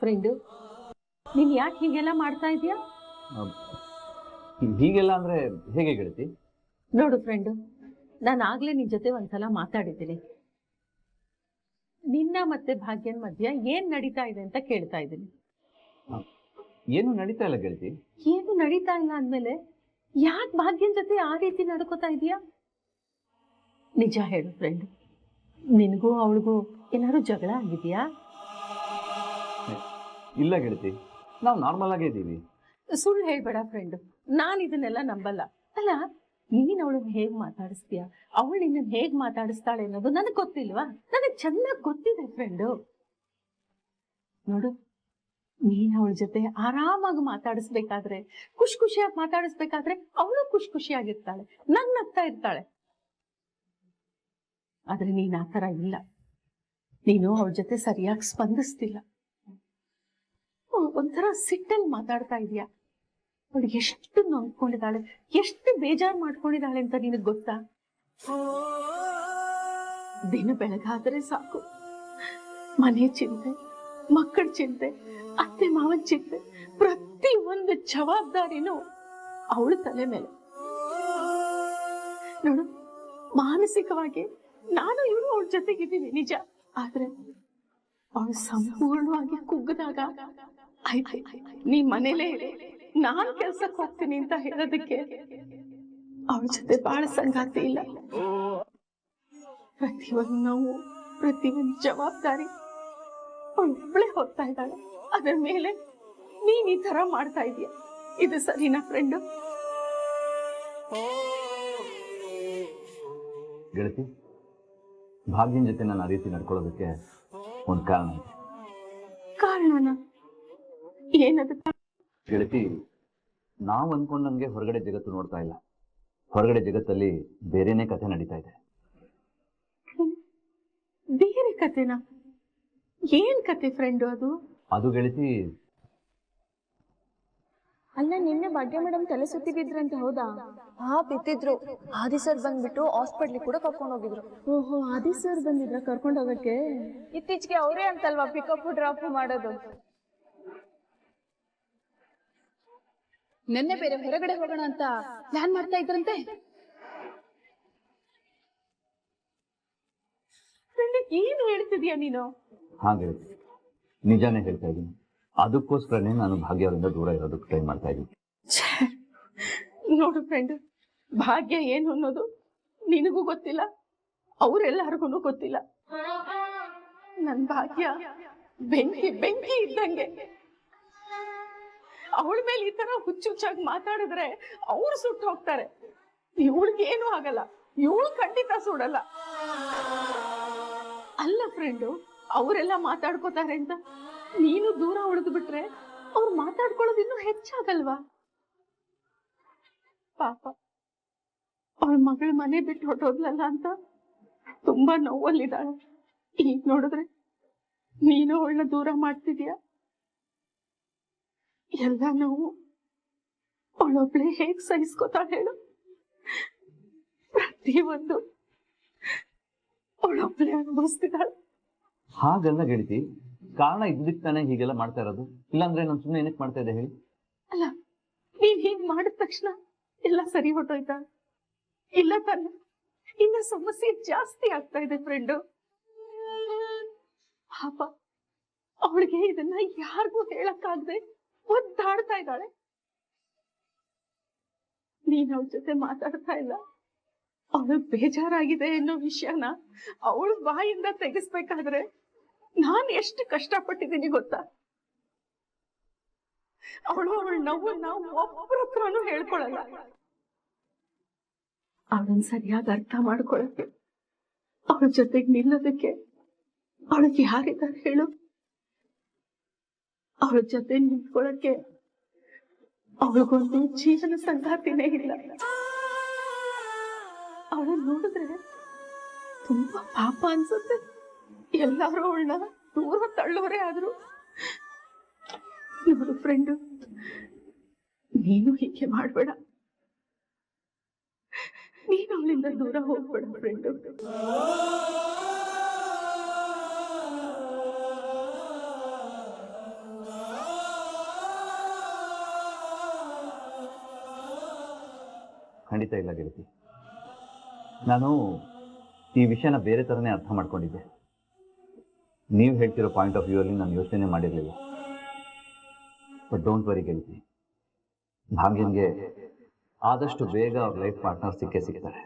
Friend, ನೀನು ಯಾಕೆ ಹೀಗೆಲ್ಲ ಮಾಡ್ತಾ ಇದೀಯಾ? ಹೀಗೆಲ್ಲ ಅಂದ್ರೆ ಹೇಗೆ ಗೆಳತಿ? ನೋಡು ಫ್ರೆಂಡು, ನಾನು ಆಗ್ಲೇ ನಿನ್ ಜೊತೆ ಒಂದ್ಸಲ ಮಾತಾಡಿದ್ದೀನಿ. ನಿನ್ನ ಮತ್ತೆ ಭಾಗ್ಯನ್ ಮಧ್ಯ ಏನ್ ನಡೀತಾ ಇದೆ ಅಂತ ಕೇಳ್ತಾ ಇದ್ದೀನಿ. ಏನು ನಡೀತಾ ಇಲ್ಲ ಗೆಳತಿ. ಏನು ನಡೀತಾ ಇಲ್ಲ ಅಂದ್ಮೇಲೆ ಯಾಕೆ ಭಾಗ್ಯನ್ ಜೊತೆ ಆ ರೀತಿ ನಡ್ಕೋತಾ ಇದೀಯಾ? ನಿಜ ಹೇಳು ಫ್ರೆಂಡ್, ನಿನಗೂ ಅವಳಿಗೂ ಏನಾದ್ರು ಜಗಳ ಆಗಿದೆಯಾ? ಇಲ್ಲ ಗೆಳತಿ, ನಾವು ನಾರ್ಮಲ್ ಆಗೇ ಇದ್ದೀವಿ. ಸುಳ್ಳು ಹೇಳ್ಬೇಡ ಫ್ರೆಂಡ್, ನಾನು ಇದನ್ನೆಲ್ಲ ನಂಬಲ್ಲ. ಅಲ್ಲ, ನೀನ್ ಅವಳನ್ನ ಹೇಗ್ ಮಾತಾಡಿಸ್ತೀಯ, ಅವಳು ನಿನ್ನ ಹೇಗ್ ಮಾತಾಡಿಸ್ತಾಳೆ ಅನ್ನೋದು ನನಗೆ ಗೊತ್ತಿಲ್ವಾ? ನನಗೆ ಚೆನ್ನಾಗಿ ಗೊತ್ತಿದೆ ಫ್ರೆಂಡು. ನೋಡು, ನೀನ್ ಅವಳ ಜೊತೆ ಆರಾಮಾಗಿ ಮಾತಾಡಿಸ್ಬೇಕಾದ್ರೆ, ಖುಷಿಯಾಗಿ ಮಾತಾಡಿಸ್ಬೇಕಾದ್ರೆ ಅವಳು ಖುಷಿಯಾಗಿರ್ತಾಳೆ, ನಗ್ನಗ್ತಾ ಇರ್ತಾಳೆ. ಆದ್ರೆ ನೀನ್ ಆ ಥರ ಇಲ್ಲ. ನೀನು ಅವಳ ಜೊತೆ ಸರಿಯಾಗಿ ಸ್ಪಂದಿಸ್ತಿಲ್ಲ. ಒಂಥರ ಸಿಟ್ಟಲ್ಲಿ ಮಾತಾಡ್ತಾ ಇದೀಯ. ಅವಳು ಎಷ್ಟು ನೊಂದ್ಕೊಂಡಿದ್ದಾಳೆ, ಎಷ್ಟು ಬೇಜಾರು ಮಾಡ್ಕೊಂಡಿದ್ದಾಳೆ ಅಂತ ನಿನಗೆ ಗೊತ್ತಾ? ದಿನ ಬೆಳಗಾದ್ರೆ ಸಾಕು, ಮನೆ ಚಿಂತೆ, ಮಕ್ಕಳ ಚಿಂತೆ, ಅತ್ತೆ ಮಾವನ ಚಿಂತೆ, ಪ್ರತಿ ಒಂದು ಜವಾಬ್ದಾರಿನೂ ಅವಳ ತಲೆ ಮೇಲೆ. ನೋಡು, ಮಾನಸಿಕವಾಗಿ ನಾನು ಇವನು ಅವಳ ಜೊತೆಗಿದ್ದೀನಿ ನಿಜ, ಆದ್ರೆ ಅವಳು ಸಂಪೂರ್ಣವಾಗಿ ಕುಗ್ಗಿದಾಗ ಆಯ್ತು ನೀ ಮನೇಲೇ ನಾನ್ ಕೆಲ್ಸಕ್ಕೆ ಹೋಗ್ತೀನಿ ಅಂತ ಹೇಳೋದಕ್ಕೆ ಅವಳ ಜೊತೆ ಬಹಳ ಸಂಗಾತಿ ಇಲ್ಲ. ಪ್ರತಿಯೊಂದು ನೋವು, ಪ್ರತಿಯೊಂದು ಜವಾಬ್ದಾರಿ ಅವಳೊಬ್ಬಳೇ ಹೋಗ್ತಾ ಇದ್ದಾಳೆ. ಅದರ ಮೇಲೆ ನೀನ್ ಈ ತರ ಮಾಡ್ತಾ ಇದೀಯ, ಇದು ಸರಿನಾ ಫ್ರೆಂಡು? ಗೆಳತಿ, ಭಾಗ್ಯನ ಜೊತೆ ನಾನು ಆ ರೀತಿ ನಡ್ಕೊಳ್ಳೋದಕ್ಕೆ ಒಂದು ಕಾರಣ ಇದೆ. ಕಾರಣನ? ಏನದು ಗೆಳತಿ, ನಾವು ಅನ್ಕೊಂಡಂಗೆ ಹೊರಗಡೆ ಜಗತ್ತು ನೋಡ್ತಾ ಇಲ್ಲ. ಹೊರಗಡೆ ಜಗತ್ತಲ್ಲಿ ಬೇರೆನೇ ಕಥೆ ನಡೀತಾ ಇದೆ. ಬೇರೆ ಕಥೆನಾ? ಏನ್ ಕತೆ ಫ್ರೆಂಡು ಅದು? ಅದು ಗೆಳತಿ, ಅಲ್ಲ, ನಿನ್ನೆ ಭಾಗ್ಯ ಮೇಡಮ್ ತಲೆ ಸುತ್ತಿ ಬಿದ್ರಂತೆ, ಹೌದಾ? ಹಾ, ಬಿತ್ತಿದ್ರು. ಆದಿ ಸರ್ ಬಂದ್ಬಿಟ್ಟು ಹಾಸ್ಪಿಟ್ಲ್ ಕೂಡ ಕರ್ಕೊಂಡು ಹೋಗಿದ್ರು. ಓಹೋ, ಆದಿ ಸರ್ ಬಂದಿದ್ರ ಕರ್ಕೊಂಡು ಹೋಗಕ್ಕೆ? ಇತ್ತೀಚೆಗೆ ಅವರೇ ಅಂತಲ್ವಾ ಪಿಕಪ್ ಡ್ರಾಪ್ ಮಾಡೋದು. ನೆನ್ನೆ ಬೇರೆ ಹೊರಗಡೆ ಹೋಗೋಣ ಅಂತ ಪ್ಲಾನ್ ಮಾಡ್ತಾ ಇದ್ರಂತೆ. ಏನು ಹೇಳ್ತಿದ್ಯಾ ನೀನು? ಹಾ ಗೆಳತಿ, ನಿಜಾನೇ ಹೇಳ್ತಾ ಇದ್ದೀನಿ. ಅದಕ್ಕೋಸ್ಕರನೇ ನಾನು ಭಾಗ್ಯ ಅವರಿಂದ ದೂರ ಇರೋದಕ್ಕೆ ಟ್ರೈ ಮಾಡ್ತಾ ಇದ್ದೀನಿ. ನೋಡು ಫ್ರೆಂಡ್, ಭಾಗ್ಯ ಏನು ಅನ್ನೋದು ನಿನಗೂ ಗೊತ್ತಿಲ್ಲ, ಅವರೆಲ್ಲರಿಗೂ ಗೊತ್ತಿಲ್ಲ. ನನ್ ಭಾಗ್ಯ ಬೆಂಕಿ ಇದ್ದಂಗೆ. ಅವಳ ಮೇಲೆ ಈ ತರ ಹುಚ್ಚುಚ್ಚಾಗಿ ಮಾತಾಡಿದ್ರೆ ಅವ್ರು ಸುಟ್ಟು ಹೋಗ್ತಾರೆ. ಇವಳಿಗೇನು ಆಗಲ್ಲ, ಇವಳು ಖಂಡಿತ ಸುಡಲ್ಲ. ಅಲ್ಲ ಫ್ರೆಂಡು, ಅವರೆಲ್ಲ ಮಾತಾಡ್ಕೋತಾರೆ ಅಂತ ನೀನು ದೂರ ಉಳಿದು ಬಿಟ್ರೆ ಅವ್ರು ಮಾತಾಡ್ಕೊಳ್ಳೋದು ಇನ್ನೂ ಹೆಚ್ಚಾಗಲ್ವಾ? ಪಾಪ, ಅವಳ ಮಗಳ ಮನೆ ಬಿಟ್ಟು ಹೊಟ್ಟೋದ್ಲಲ್ಲ ಅಂತ ತುಂಬಾ ನೋವಲ್ಲಿದ್ದಾಳೆ. ಈಗ ನೋಡಿದ್ರೆ ನೀನು ಅವಳನ್ನ ದೂರ ಮಾಡ್ತಿದ್ಯಾ. ಎಲ್ಲ ನೋವು ಅವಳೊಬ್ಳೆ ಹೇಗ್ ಸಹಿಸ್ಕೋತಾಳೆ ಹೇಳು? ಪ್ರತಿಯೊಂದು ಅವಳೊಬ್ಳೆ ಅನುಭವಿಸ್ತಿದ್ದಾಳೆ. ಹಾಗಲ್ಲ ಗೆಳತಿ, ಕಾರಣ ಇದ್ದಕ್ಕೆ ತಾನೇ ಹೀಗೆಲ್ಲ ಮಾಡ್ತಾ ಇರೋದು. ಇಲ್ಲಾಂದ್ರೆ ನಾನು ಸುಮ್ಮನೆ ಏನಕ್ಕೆ ಮಾಡ್ತಾ ಇದ್ದೆ ಹೇಳಿ? ಅಲ್ಲ, ನೀನ್ ಹೀಗ್ ಮಾಡಿದ ತಕ್ಷಣ ಎಲ್ಲ ಸರಿ ಹೊಟ್ಟೋಯ್ತಾ? ಇಲ್ಲ ತಾನೆ, ಇನ್ನ ಸಮಸ್ಯೆ ಜಾಸ್ತಿ ಆಗ್ತಾ ಇದೆ ಫ್ರೆಂಡು. ಪಾಪ, ಅವಳಿಗೆ ಇದನ್ನ ಯಾರಿಗೂ ಹೇಳಕ್ಕಾಗದೆ ಒದ್ದಾಡ್ತಾ ಇದ್ದಾಳೆ. ನೀನ್ ಅವಳ ಜೊತೆ ಮಾತಾಡ್ತಾ ಇಲ್ಲ. ಅವಳು ಬೇಜಾರಾಗಿದೆ ಅನ್ನೋ ವಿಷಯನ ಅವಳು ಬಾಯಿಂದ ತೆಗಿಸ್ಬೇಕಾದ್ರೆ ನಾನ್ ಎಷ್ಟು ಕಷ್ಟಪಟ್ಟಿದ್ದೀನಿ ಗೊತ್ತಾ? ಅವಳು ಅವಳ ನೋವನ್ನ ಒಬ್ಬರ ಹತ್ರನೂ ಹೇಳ್ಕೊಳಲ್ಲ. ಅವಳನ್ನ ಸರಿಯಾಗಿ ಅರ್ಥ ಮಾಡ್ಕೊಳಕ್ಕೆ, ಅವಳ ಜೊತೆಗೆ ನಿಲ್ಲೋದಕ್ಕೆ ಅವಳಿಗೆ ಯಾರಿದ್ದಾರೆ ಹೇಳು? ಅವಳ ಜೊತೆ ನಿಂತ್ಕೊಳಕ್ಕೆ ಅವಳಿಗೊಂದು ಜೀವನ ಸಂಗಾತಿನೇ ಇಲ್ಲ. ಅವಳು ನೋಡಿದ್ರೆ ತುಂಬಾ ಪಾಪ ಅನ್ಸುತ್ತೆ. ಎಲ್ಲಾರು ಅವಳನ್ನ ದೂರ ತಳ್ಳೋರೇ ಆದ್ರು. ನೋಡು ಫ್ರೆಂಡು, ನೀನು ಹೀಗೆ ಮಾಡ್ಬೇಡ. ನೀನು ಅವಳಿಂದ ದೂರ ಹೋಗ್ಬೇಡ ಫ್ರೆಂಡು. ಖಂಡಿತ ಇಲ್ಲ ಗೆಳತಿ. ನಾನು ಈ ವಿಷಯನ ಬೇರೆ ಥರನೇ ಅರ್ಥ ಮಾಡ್ಕೊಂಡಿದ್ದೆ. ನೀವು ಹೇಳ್ತಿರೋ ಪಾಯಿಂಟ್ ಆಫ್ ವ್ಯೂ ಅಲ್ಲಿ ನಾನು ಯೋಚನೆ ಮಾಡಿರಲಿಲ್ಲ. ಬಟ್ ಡೋಂಟ್ ವರಿ ಗೆಳತಿ, ಭಾಗ್ಯನ್ಗೆ ಆದಷ್ಟು ಬೇಗ ಅವ್ರ ಲೈಫ್ ಪಾರ್ಟ್ನರ್ ಸಿಗ್ತಾರೆ.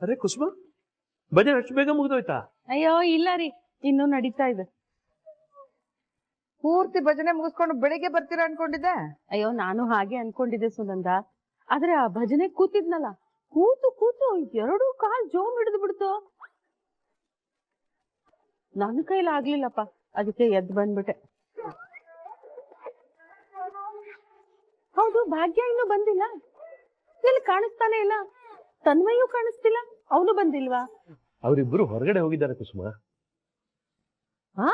ಅರೆ ಕುಸುಮ, ಭಜನೆ ಅಷ್ಟು ಬೇಗ ಮುಗಿದೋಯ್ತಾ? ಅಯ್ಯೋ ಇಲ್ಲ ರೀ, ಇನ್ನೂ ನಡೀತಾ ಇದೆ. ಪೂರ್ತಿ ಭಜನೆ ಮುಗಿಸ್ಕೊಂಡು ಬೆಳಿಗ್ಗೆ ಬರ್ತೀರಾ ಅನ್ಕೊಂಡಿದ್ದೆ. ಅಯ್ಯೋ ನಾನು ಹಾಗೆ ಅನ್ಕೊಂಡಿದ್ದೆ ಸುನಂದ. ಆದ್ರೆ ಆ ಭಜನೆ ಕೂತಿದ್ನಲ್ಲ, ಕೂತು ಕೂತು ಎರಡೂ ಕಾಲ್ ಜೋಮ್ ಹಿಡಿದು ಬಿಡ್ತು. ನನ್ನ ಕೈಲಿ ಆಗ್ಲಿಲ್ಲಪ್ಪ, ಅದಕ್ಕೆ ಎದ್ದು ಬಂದ್ಬಿಟ್ಟೆ. ಹೌದು, ಭಾಗ್ಯ ಇನ್ನೂ ಬಂದಿಲ್ಲ. ಇಲ್ಲಿ ಕಾಣಿಸ್ತಾನೆ ಇಲ್ಲ. ತನ್ಮಯ್ಯೂ ಕಾಣಿಸ್ತಿಲ್ಲ, ಅವನು ಬಂದಿಲ್ವಾ? ಅವರಿಬ್ಬರು ಹೊರಗಡೆ ಹೋಗಿದ್ದಾರೆ ಕುಸುಮ. ಹಾ,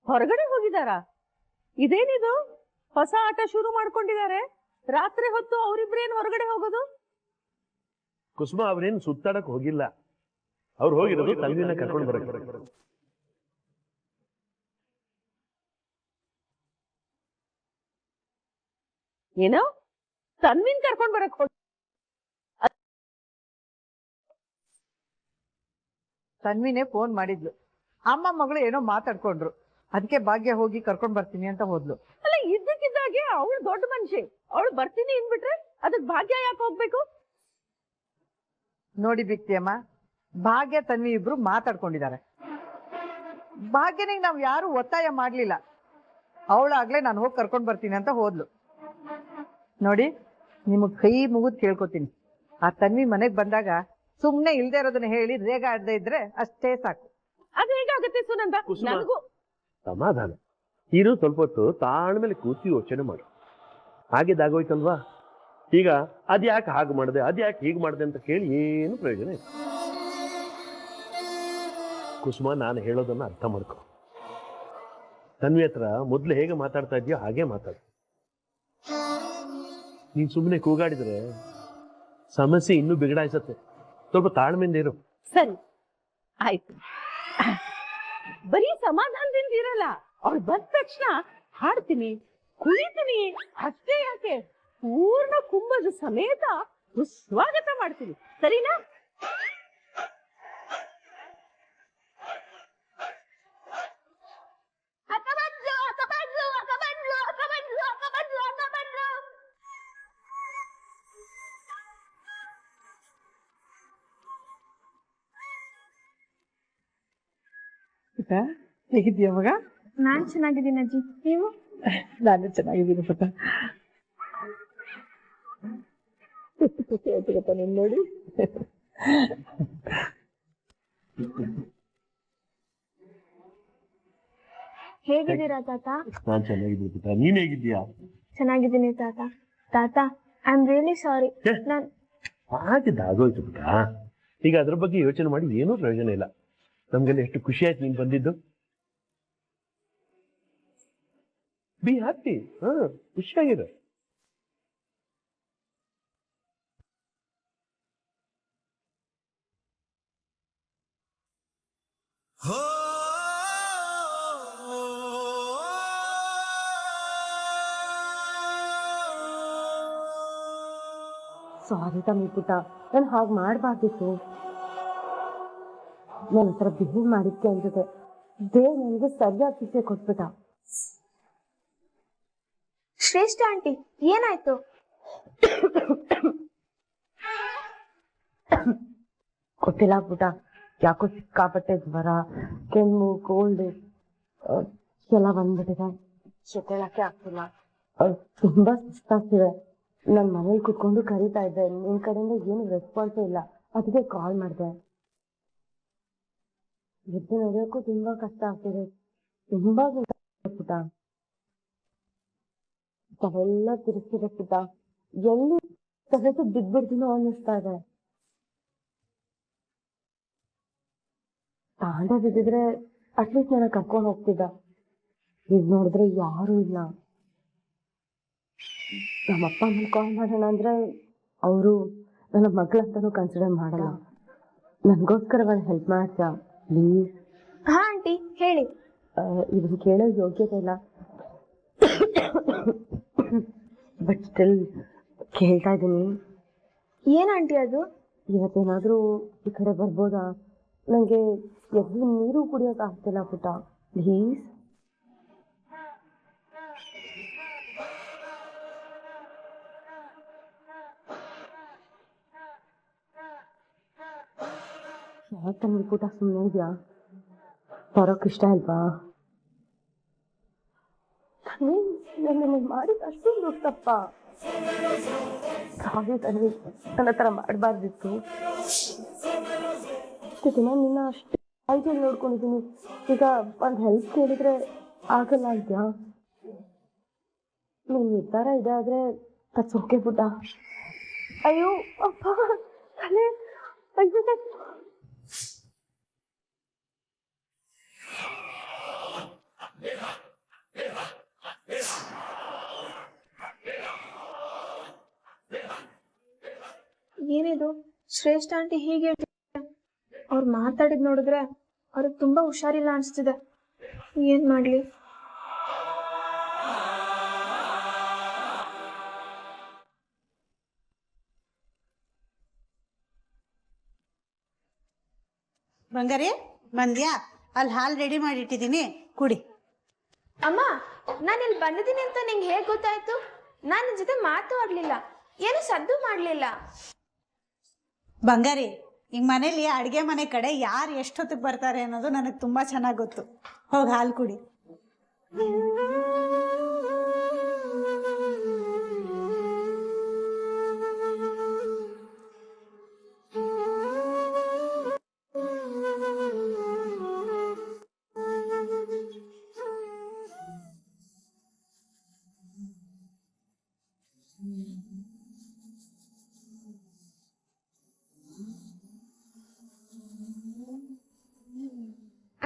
ಹೊರಗಡೆ ಹೋಗಿದಾರಾ? ಇದೇನಿದು ಹೊಸ ಆಟ ಶುರು ಮಾಡ್ಕೊಂಡಿದ್ದಾರೆ? ರಾತ್ರಿ ಹೊತ್ತು ಅವರಿಬ್ರೇನು ಹೊರಗಡೆ ಹೋಗೋದು? ಕುಸುಮ ಅವ್ರೇನು ಸುತ್ತಾಡಕ್ ಹೋಗಿಲ್ಲ, ಅವ್ರು ಹೋಗಿರೋದು ತನ್ವಿನ ಕರ್ಕೊಂಡು ಬರಕ್ಕೆ. ಏನೋ ತನ್ವಿನ್ ಕರ್ಕೊಂಡ್ ಬರಕ್ ಹೋಗಿ? ತನ್ವಿನೇ ಫೋನ್ ಮಾಡಿದ್ಲು. ಅಮ್ಮ ಮಗಳು ಏನೋ ಮಾತಾಡ್ಕೊಂಡ್ರು, ಅದಕ್ಕೆ ಭಾಗ್ಯ ಹೋಗಿ ಕರ್ಕೊಂಡ್ ಬರ್ತೀನಿ ಅಂತ ಹೋದ್ಲು. ಅಲ್ಲ, ಇದ್ದಕ್ಕಿದ್ದಾಗೆ ಅವಳು ದೊಡ್ಡ ಮನುಷ್ಯ, ಅವಳು ಬರ್ತೀನಿ ಅಂದ್ಬಿಟ್ರೆ ಅದಕ್ ಭಾಗ್ಯ ಯಾಕೆ ಹೋಗ್ಬೇಕು? ನೋಡಿ ಬಿಕ್ತಿಯಮ್ಮ, ಭಾಗ್ಯ ತನ್ವಿ ಇಬ್ರು ಮಾತಾಡ್ಕೊಂಡಿದ್ದಾರೆ. ಭಾಗ್ಯನಿಗೆ ನಾವ್ ಯಾರು ಒತ್ತಾಯ ಮಾಡ್ಲಿಲ್ಲ. ಅವಳಾಗ್ಲೇ ನಾನು ಹೋಗಿ ಕರ್ಕೊಂಡ್ ಬರ್ತೀನಿ ಅಂತ ಹೋದ್ಲು. ನೋಡಿ, ನಿಮಗ್ ಕೈ ಮುಗಿದ್ ಕೇಳ್ಕೊತೀನಿ, ಆ ತನ್ವಿ ಮನೆಗ್ ಬಂದಾಗ ಸುಮ್ನೆ ಇಲ್ದೇ ಇರೋದನ್ನ ಹೇಳಿ ರೇಗ ಆಡದೆ ಇದ್ರೆ ಅಷ್ಟೇ ಸಾಕು. ಅದ್ ಹೇಗಾಗತ್ತೆ ಸುನಂದ? ಕುಸುಮ, ನನಗೂ ಸಮಾಧಾನ ನೀನು ಸ್ವಲ್ಪ ಹೊತ್ತು ತಾಳ್ಮೇಲೆ ಕೂತಿ ಯೋಚನೆ ಮಾಡು. ಹಾಗೆದಾಗೋಯ್ತಲ್ವಾ? ಈಗ ಅದ್ಯಾಕೆ ಹಾಗೆ ಮಾಡಿದೆ, ಅದ್ಯಾಕೆ ಹೀಗೆ ಮಾಡಿದೆ ಅಂತ ಕೇಳಿ ಏನು ಪ್ರಯೋಜನ ಇಲ್ಲ. ಕುಸುಮ, ನಾನು ಹೇಳೋದನ್ನ ಅರ್ಥ ಮಾಡ್ಕೊ. ತನ್ವಿ ಹತ್ರ ಮೊದ್ಲು ಹೇಗೆ ಮಾತಾಡ್ತಾ ಇದೆಯೋ ಹಾಗೆ ಮಾತಾಡು. ನೀನ್ ಸುಮ್ಮನೆ ಕೂಗಾಡಿದ್ರೆ ಸಮಸ್ಯೆ ಇನ್ನೂ ಬಿಗಡಾಯಿಸತ್ತೆ. ಸ್ವಲ್ಪ ತಾಳ್ಮೆಯಿಂದ ಇರು. ಸರಿ ಆಯ್ತು. ಬರೀ ಸಮಾಧಾನದಿಂದ ಇರಲ್ಲ, ಅವಳು ಬಂದ ತಕ್ಷಣ ಹಾಡ್ತೀನಿ, ಕುಳಿತೀನಿ, ಅಷ್ಟೇ ಯಾಕೆ ಪೂರ್ಣ ಕುಂಭದ ಸಮೇತ ಸ್ವಾಗತ ಮಾಡ್ತೀನಿ, ಸರಿನಾ? ಹೇಗಿದ್ದೀಯ ಮಗ? ನಾನ್ ಚೆನ್ನಾಗಿದ್ದೀನಿ ಅಜ್ಜಿ, ನೀವು? ನಾನು ಚೆನ್ನಾಗಿದ್ದೀನಿ ಪುಟ್ಟ. ನೀನ್ ನೋಡಿ. ಹೇಗಿದ್ದೀರಾ ತಾತ? ನಾನ್ ಚೆನ್ನಾಗಿದ್ದೀನಿ ಪುಟ್ಟ, ನೀನ್ ಹೇಗಿದ್ದೀಯಾ? ಚೆನ್ನಾಗಿದ್ದೀನಿ ತಾತ. ತಾತ, ಐ ಆಮ್ ರಿಯಲಿ ಸಾರಿ. ನಾನ್ ಹಾಗೆದಾಗೋಯ್ತು ಪುಟ್ಟ. ಈಗ ಅದ್ರ ಬಗ್ಗೆ ಯೋಚನೆ ಮಾಡಿ ಏನೂ ಪ್ರಯೋಜನ ಇಲ್ಲ. ನಮ್ಗೆಲ್ಲ ಎಷ್ಟು ಖುಷಿ ಆಯ್ತು ನೀನ್ ಬಂದಿದ್ದು. Be happy. ಖುಷಿಯಾಗಿರು. ಸಾರಿ ತಮ್ಮಿ ಪುಟ್ಟ, ನಾನು ಹಾಗೆ ಮಾಡಬಾರ್ದಿತ್ತು. ನನ್ನ ಹತ್ರ ಬಿಹೇವ್ ಮಾಡಿದ್ಕೆ ಅನ್ಸುತ್ತೆ. ದೇವ್ ನನಗೆ ಸರಿಯಾದ ಶಿಕ್ಷೆ ಕೊಟ್ಬಿಟ್ಟ. ಶ್ರೇಷ್ಠ ಆಂಟಿ, ಏನಾಯ್ತು? ಗೊತ್ತಿಲ್ಲ ಪುಟ್ಟ, ಯಾಕೋ ಸಿಕ್ಕಾಪಟ್ಟೆ ಜ್ವರ, ಕೆಮ್ಮು, ಕೋಲ್ಡ್ ಎಲ್ಲ ಬಂದ್ಬಿಟ್ಟಿದೆ. ಶೆಕೆಳಕ್ಕೆ ಆಗ್ತಿಲ್ಲ, ತುಂಬಾ ಸುಸ್ತಾಗ್ತಿದೆ. ನನ್ನ ಮನೇಲಿ ಕುತ್ಕೊಂಡು ಕರೀತಾ ಇದ್ದೆ, ನಿನ್ ಕಡೆಯಿಂದ ಏನು ರೆಸ್ಪಾನ್ಸೇ ಇಲ್ಲ. ಅದಕ್ಕೆ ಕಾಲ್ ಮಾಡಿದೆ. ಎದ್ದು ನಡೆಯೋಕ್ಕೂ ತುಂಬಾ ಕಷ್ಟ ಆಗ್ತಿದೆ. ತುಂಬಾ ಪುಟ್ಟ, ತವೆಲ್ಲ ತಿರುಗ್ತಿದೆ ಪುಟ್ಟ. ಎಲ್ಲಿ ತಲೆಗೆ ಬಿದ್ಬಿಡ್ತೀನೋ ಅನ್ನಿಸ್ತಾ ಇದೆ. ತಾಂಡ ಬಿದ್ದಿದ್ರೆ ಅಟ್ಲೀಸ್ಟ್ ನನ್ನ ಕರ್ಕೊಂಡು ಹೋಗ್ತಿದ್ದ. ಈಗ ನೋಡಿದ್ರೆ ಯಾರು ಇಲ್ಲ. ನಮ್ಮಪ್ಪ ಅಮ್ಮನ ಕಾಲ್ ಮಾಡೋಣ ಅಂದ್ರೆ ಅವರು ನನ್ನ ಮಗಳಂತಾನು ಕನ್ಸಿಡರ್ ಮಾಡಲ್ಲ. ನನಗೋಸ್ಕರ ಒಂದು ಹೆಲ್ಪ್ ಮಾಡ್ತೀಯಾ ಪ್ಲೀಸ್? ಹಾ ಆಂಟಿ ಹೇಳಿ. ಇದನ್ನು ಕೇಳೋ ಯೋಗ್ಯತೆ ಇಲ್ಲ, ಬಟ್ ಸ್ಟಿಲ್ ಕೇಳ್ತಾ ಇದ್ದೀನಿ. ಏನ್ ಆಂಟಿ ಅದು? ಇವತ್ತೇನಾದರೂ ಈ ಕಡೆ ಬರ್ಬೋದಾ? ನನಗೆ ಎದ್ದು ನೀರು ಕುಡಿಯೋಕೆ ಆಗ್ತಿಲ್ಲ ಪುಟ್ಟ, ಪ್ಲೀಸ್. ಯಾಕೆ ನನಗೆ ಪುಟ್ಟ ಸುಮ್ಮನೆ ಇದೆಯಾ? ಬರೋಕೆ ಇಷ್ಟ ಅಲ್ವಾ? ನನ್ನ ಮಾಡಿದ ಅಷ್ಟೊಂದು ತಪ್ಪ. ಹಾಗೆ ತನ್ವಿ ನನ್ನ ಥರ ಮಾಡಬಾರ್ದಿತ್ತು. ಇಷ್ಟು ದಿನ ನಿನ್ನ ಅಷ್ಟು ಆಯ್ಕೆಯಲ್ಲಿ ನೋಡ್ಕೊಂಡಿದ್ದೀನಿ, ಈಗ ಒಂದು ಹೆಲ್ಪ್ ಕೇಳಿದ್ರೆ ಆಗಲ್ಲ ಅಂತ್ಯಾ? ನೀನು ನಿರ್ಧಾರ ಇದೆ ಆದರೆ ದಟ್ಸ್ ಓಕೆ ಪುಟ್ಟ. ಅಯ್ಯೋ ಅಪ್ಪ ತಲೆ, ಅಯ್ಯೋ ಏನಿದು ಶ್ರೇಷ್ಠ ಆಂಟಿ ಹೀಗೆ ಅವ್ರು ಮಾತಾಡಿದ್ ನೋಡಿದ್ರೆ ಅವ್ರಿಗೆ ತುಂಬಾ ಹುಷಾರಿಲ್ಲ ಅನ್ಸ್ತಿದೆ. ಏನ್ ಮಾಡ್ಲಿ? ಬಂಗಾರಿ ಬಂದ್ಯಾ? ಅಲ್ಲಿ ಹಾಲು ರೆಡಿ ಮಾಡಿಟ್ಟಿದ್ದೀನಿ, ಕುಡಿ. ಅಮ್ಮ, ನಾನು ಇಲ್ಲಿ ಬಂದಿದ್ದೀನಿ ಅಂತ ನಿಂಗೆ ಹೇಗೆ ಗೊತ್ತಾಯ್ತು? ನಾನು ನಿನ್ ಜೊತೆ ಮಾತು ಆಡ್ಲಿಲ್ಲ, ಏನು ಸದ್ದು ಮಾಡ್ಲಿಲ್ಲ. ಬಂಗಾರಿ, ಈಗ ಮನೇಲಿ ಅಡುಗೆ ಮನೆ ಕಡೆ ಯಾರು ಎಷ್ಟೊತ್ತಿಗೆ ಬರ್ತಾರೆ ಅನ್ನೋದು ನನಗೆ ತುಂಬಾ ಚೆನ್ನಾಗಿ ಗೊತ್ತು. ಹೋಗಿ ಹಾಲು ಕುಡಿ.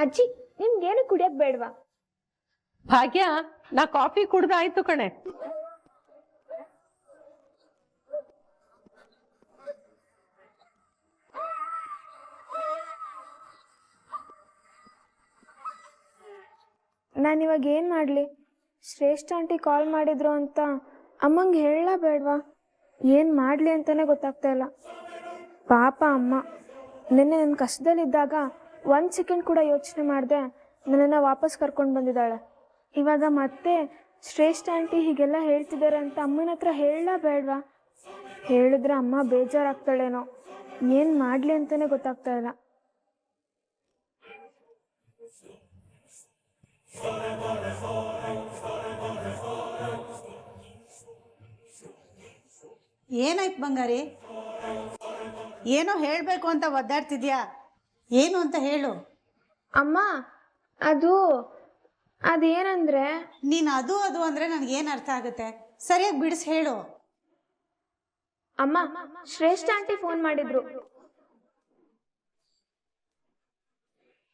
ಅಜ್ಜಿ, ನಿಮ್ಗೇನು ಕುಡಿಯಕ್ ಬೇಡ್ವಾ? ಭಾಗ್ಯ, ನಾ ಕಾಫಿ ಕುಡ್ದಾಯ್ತು ಕಣೆ. ನಾನಿವಾಗ ಏನ್ ಮಾಡ್ಲಿ? ಶ್ರೇಷ್ಠ ಆಂಟಿ ಕಾಲ್ ಮಾಡಿದ್ರು ಅಂತ ಅಮ್ಮಂಗೆ ಹೇಳ ಬೇಡ್ವಾ? ಏನ್ ಮಾಡ್ಲಿ ಅಂತಾನೆ ಗೊತ್ತಾಗ್ತಾ ಇಲ್ಲ. ಪಾಪ ಅಮ್ಮ ನಿನ್ನೆ ನನ್ನ ಕಷ್ಟದಲ್ಲಿದ್ದಾಗ 1 ಸೆಕೆಂಡ್ ಕೂಡ ಯೋಚನೆ ಮಾಡದೆ ನನ್ನನ್ನು ವಾಪಸ್ ಕರ್ಕೊಂಡು ಬಂದಿದ್ದಾಳೆ. ಇವಾಗ ಮತ್ತೆ ಶ್ರೇಷ್ಠ ಆಂಟಿ ಹೀಗೆಲ್ಲ ಹೇಳ್ತಿದ್ದಾರೆ ಅಂತ ಅಮ್ಮನ ಹತ್ರ ಹೇಳ ಬೇಡ್ವಾ? ಹೇಳಿದ್ರೆ ಅಮ್ಮ ಬೇಜಾರಾಗ್ತಾಳೇನೋ. ಏನು ಮಾಡಲಿ ಅಂತಲೇ ಗೊತ್ತಾಗ್ತಾ ಇಲ್ಲ. ಏನಾಯ್ತು ಬಂಗಾರಿ? ಏನೋ ಹೇಳಬೇಕು ಅಂತ ಒದ್ದಾಡ್ತಿದ್ಯಾ, ಏನು ಅಂತ ಹೇಳು. ಅಮ್ಮ, ಅದೇನಂದ್ರೆ ನೀನು ಅದು ಅಂದರೆ ನನಗೇನು ಅರ್ಥ ಆಗುತ್ತೆ? ಸರಿಯಾಗಿ ಬಿಡಿಸಿ ಹೇಳು. ಅಮ್ಮ, ಶ್ರೇಷ್ಠ ಆಂಟಿ ಫೋನ್ ಮಾಡಿದ್ರು.